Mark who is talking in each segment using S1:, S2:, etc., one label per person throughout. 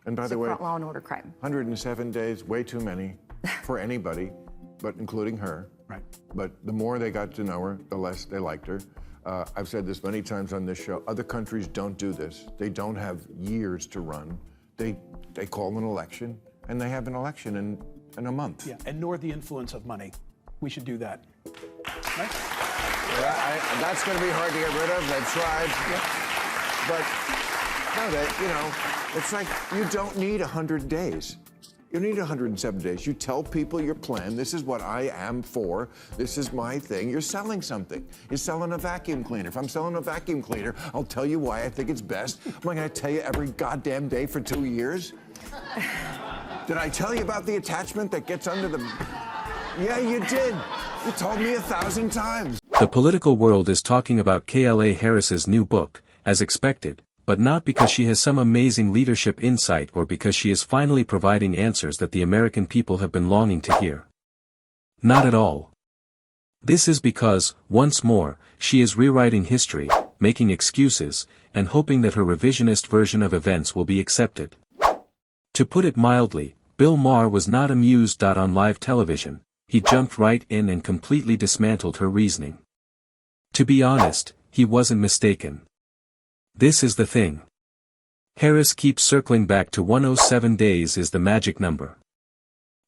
S1: And by the way,
S2: law and order crime.
S1: 107 days, way too many for anybody, but including her.
S3: Right.
S1: But the more they got to know her, the less they liked her. I've said this many times on this show. Other countries don't do this. They don't have years to run. They call an election, and they have an election in a month.
S3: Yeah, and nor the influence of money. We should do that. Right?
S1: Yeah, that's going to be hard to get rid of. They've tried.
S3: Yeah.
S1: But, it's like you don't need 100 days. You need 107 days. You tell people your plan. This is what I am for. This is my thing. You're selling something. You're selling a vacuum cleaner. If I'm selling a vacuum cleaner, I'll tell you why I think it's best. Am I going to tell you every goddamn day for 2 years? Did I tell you about the attachment that gets under the... Yeah, you did. You told me 1,000 times.
S4: The political world is talking about Kamala Harris's new book, as expected, but not because she has some amazing leadership insight or because she is finally providing answers that the American people have been longing to hear. Not at all. This is because, once more, she is rewriting history, making excuses, and hoping that her revisionist version of events will be accepted. To put it mildly, Bill Maher was not amused. On live television, he jumped right in and completely dismantled her reasoning. To be honest, he wasn't mistaken. This is the thing. Harris keeps circling back to 107 days is the magic number.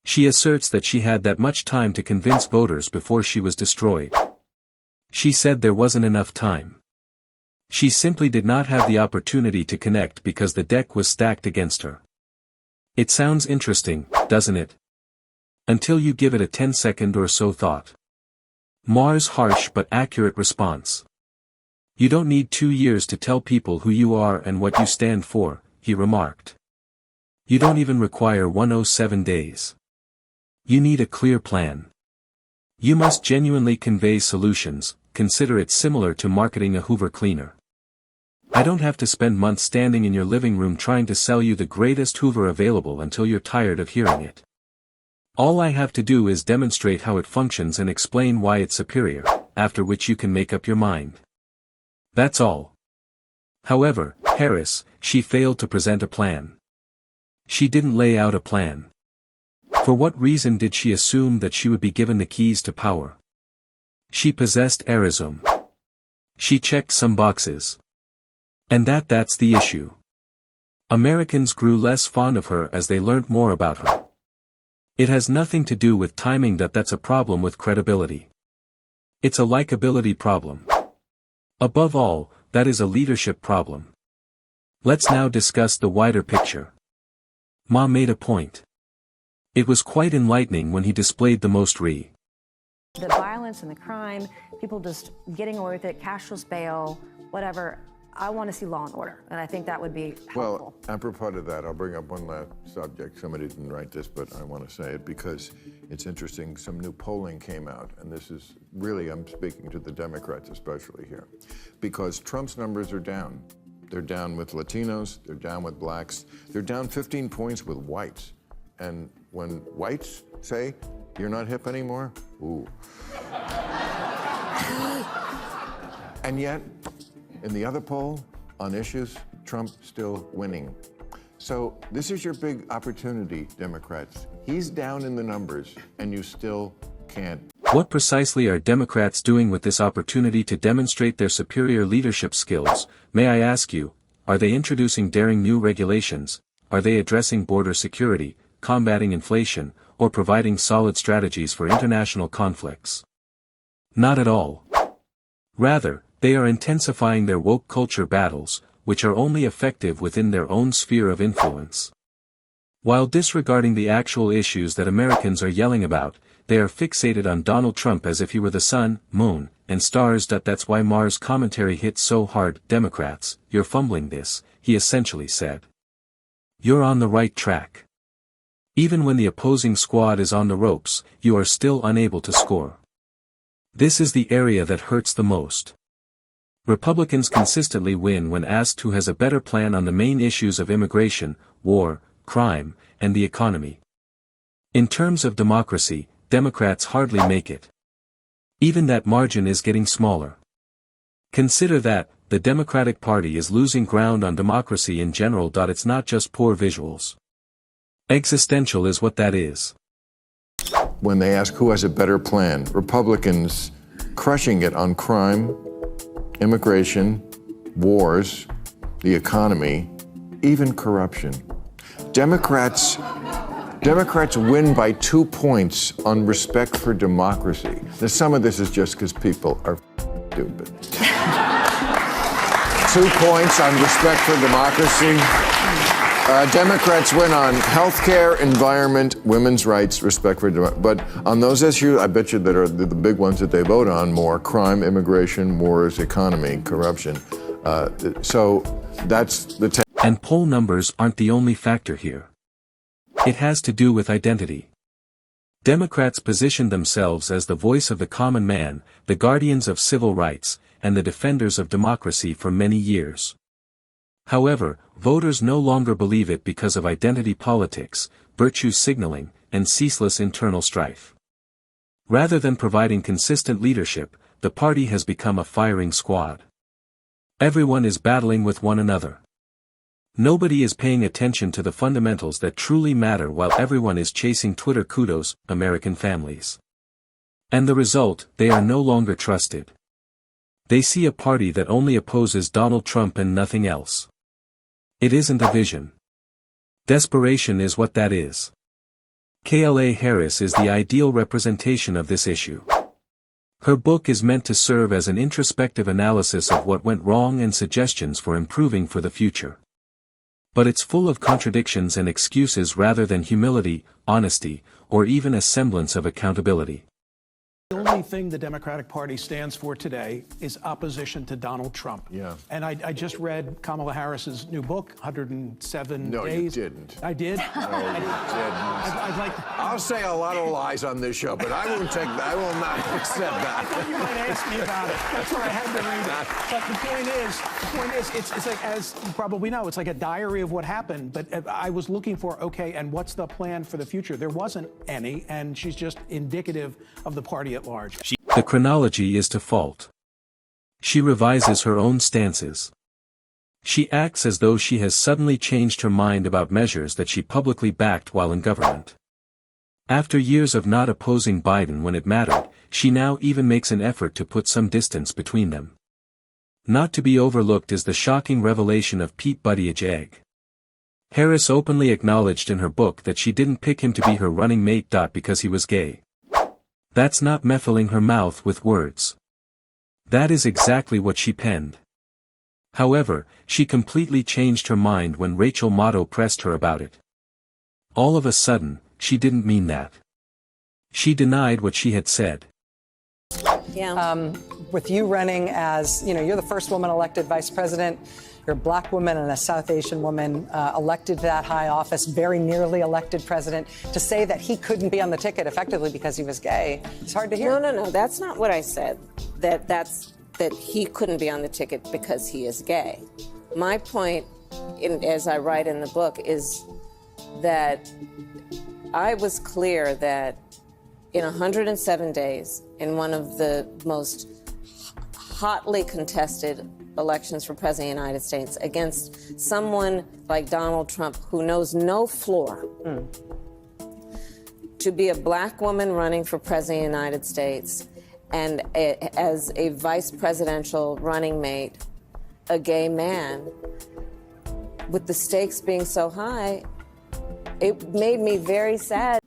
S4: She asserts that she had that much time to convince voters before she was destroyed. She said there wasn't enough time. She simply did not have the opportunity to connect because the deck was stacked against her. It sounds interesting, doesn't it? Until you give it a 10-second or so thought. Maher's harsh but accurate response. You don't need 2 years to tell people who you are and what you stand for, he remarked. You don't even require 107 days. You need a clear plan. You must genuinely convey solutions. Consider it similar to marketing a Hoover cleaner. I don't have to spend months standing in your living room trying to sell you the greatest Hoover available until you're tired of hearing it. All I have to do is demonstrate how it functions and explain why it's superior, after which you can make up your mind. That's all. However, Harris, she failed to present a plan. She didn't lay out a plan. For what reason did she assume that she would be given the keys to power? She possessed charisma. She checked some boxes. And that's the issue. Americans grew less fond of her as they learned more about her. It has nothing to do with timing. That's a problem with credibility. It's a likability problem. Above all, that is a leadership problem. Let's now discuss the wider picture. Ma made a point. It was quite enlightening when he displayed the most The
S2: violence and the crime, people just getting away with it, cashless bail, whatever. I want to see law and order, and I think that would be helpful.
S1: Well, apropos to that, I'll bring up one last subject. Somebody didn't write this, but I want to say it because it's interesting. Some new polling came out, and this is really, I'm speaking to the Democrats especially here, because Trump's numbers are down. They're down with Latinos, they're down with blacks, they're down 15 points with whites. And when whites say, you're not hip anymore, ooh. And yet, in the other poll, on issues, Trump still winning. So this is your big opportunity, Democrats. He's down in the numbers, and you still can't.
S4: What precisely are Democrats doing with this opportunity to demonstrate their superior leadership skills? May I ask you, are they introducing daring new regulations? Are they addressing border security, combating inflation, or providing solid strategies for international conflicts? Not at all. Rather, they are intensifying their woke culture battles, which are only effective within their own sphere of influence. While disregarding the actual issues that Americans are yelling about, they are fixated on Donald Trump as if he were the sun, moon, and stars. That's why Maher's commentary hit so hard. Democrats, you're fumbling this, he essentially said. You're on the right track. Even when the opposing squad is on the ropes, you are still unable to score. This is the area that hurts the most. Republicans consistently win when asked who has a better plan on the main issues of immigration, war, crime, and the economy. In terms of democracy, Democrats hardly make it. Even that margin is getting smaller. Consider that, the Democratic Party is losing ground on democracy in general. It's not just poor visuals. Existential is what that is.
S1: When they ask who has a better plan, Republicans crushing it on crime, immigration, wars, the economy, even corruption. Democrats win by 2 points on respect for democracy. Now, some of this is just because people are stupid. 2 points on respect for democracy. Democrats win on healthcare, environment, women's rights, respect for democracy. But on those issues, I bet you that are the big ones that they vote on more: crime, immigration, wars, economy, corruption. So that's the.
S4: And poll numbers aren't the only factor here. It has to do with identity. Democrats positioned themselves as the voice of the common man, the guardians of civil rights, and the defenders of democracy for many years. However, voters no longer believe it because of identity politics, virtue signaling, and ceaseless internal strife. Rather than providing consistent leadership, the party has become a firing squad. Everyone is battling with one another. Nobody is paying attention to the fundamentals that truly matter while everyone is chasing Twitter kudos, American families. And the result, they are no longer trusted. They see a party that only opposes Donald Trump and nothing else. It isn't a vision. Desperation is what that is. Kamala Harris is the ideal representation of this issue. Her book is meant to serve as an introspective analysis of what went wrong and suggestions for improving for the future. But it's full of contradictions and excuses rather than humility, honesty, or even a semblance of accountability.
S3: The only thing the Democratic Party stands for today is opposition to Donald Trump.
S1: Yeah.
S3: And I just read Kamala Harris's new book, 107
S1: No,
S3: Days.
S1: you didn't.
S3: I did?
S1: No, you didn't.
S3: I'd like to...
S1: I'll say a lot of lies on this show, but I won't take that. I will not accept
S3: I
S1: that.
S3: thought you might ask me about it. That's why I had to read it. But the point is, it's like, as you probably know, it's like a diary of what happened. But I was looking for, okay, and what's the plan for the future? There wasn't any, and she's just indicative of the party at large.
S4: The chronology is to fault. She revises her own stances. She acts as though she has suddenly changed her mind about measures that she publicly backed while in government. After years of not opposing Biden when it mattered, she now even makes an effort to put some distance between them. Not to be overlooked is the shocking revelation of Pete Buttigieg. Harris openly acknowledged in her book that she didn't pick him to be her running mate. Because he was gay. That's not muffling her mouth with words. That is exactly what she penned. However, she completely changed her mind when Rachel Maddow pressed her about it. All of a sudden, she didn't mean that. She denied what she had said.
S5: Yeah. With you running as, you're the first woman elected vice president. You're a black woman and a South Asian woman elected to that high office, very nearly elected president. To say that he couldn't be on the ticket effectively because he was gay, it's hard to hear.
S6: No. That's not what I said. That he couldn't be on the ticket because he is gay. My point, as I write in the book, is that I was clear that in 107 days, in one of the most hotly contested elections for President of the United States, against someone like Donald Trump who knows no floor, to be a black woman running for President of the United States and as a vice presidential running mate, a gay man, with the stakes being so high, it made me very sad.